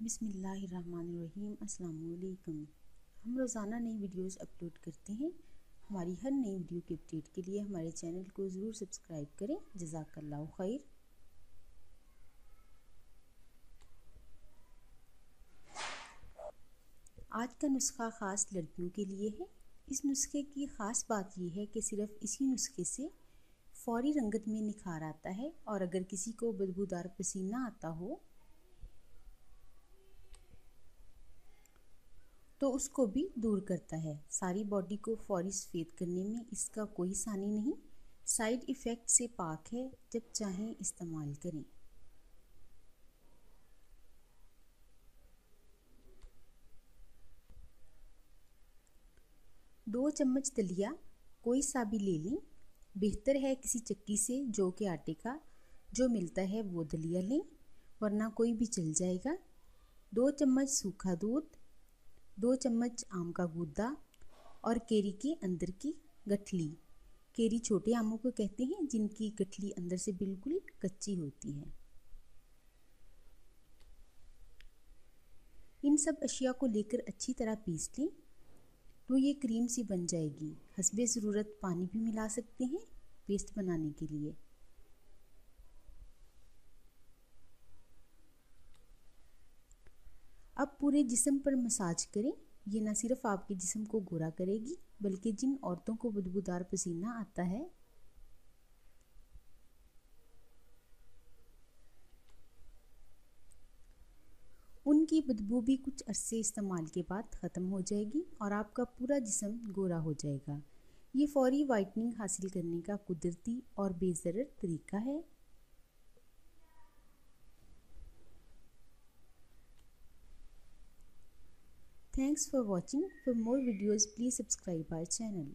बिस्मिल्लाहिर्रहमानिर्रहीम। अस्सलाम वालेकुम। हम रोज़ाना नई वीडियोस अपलोड करते हैं। हमारी हर नई वीडियो के अपडेट के लिए हमारे चैनल को ज़रूर सब्सक्राइब करें। जज़ाकल्लाहु खैर। आज का नुस्खा ख़ास लड़कियों के लिए है। इस नुस्खे की ख़ास बात यह है कि सिर्फ इसी नुस्खे से फ़ौरी रंगत में निखार आता है, और अगर किसी को बदबूदार पसीना आता हो तो उसको भी दूर करता है। सारी बॉडी को फौरी सफ़ेद करने में इसका कोई सानी नहीं। साइड इफ़ेक्ट से पाक है, जब चाहें इस्तेमाल करें। दो चम्मच दलिया कोई सा भी ले लें। बेहतर है किसी चक्की से जौ के आटे का जो मिलता है वो दलिया लें, वरना कोई भी चल जाएगा। 2 चम्मच सूखा दूध, 2 चम्मच आम का गूदा और केरी के अंदर की गठली। केरी छोटे आमों को कहते हैं जिनकी गठली अंदर से बिल्कुल कच्ची होती है। इन सब अशिया को लेकर अच्छी तरह पीस लें तो ये क्रीम सी बन जाएगी। हस्बे ज़रूरत पानी भी मिला सकते हैं पेस्ट बनाने के लिए। अब पूरे जिस्म पर मसाज करें। ये न सिर्फ आपके जिस्म को गोरा करेगी, बल्कि जिन औरतों को बदबूदार पसीना आता है उनकी बदबू भी कुछ अरसे इस्तेमाल के बाद ख़त्म हो जाएगी और आपका पूरा जिस्म गोरा हो जाएगा। ये फौरी वाइटनिंग हासिल करने का कुदरती और बेज़रर तरीका है। Thanks for watching. For more videos, please subscribe our channel.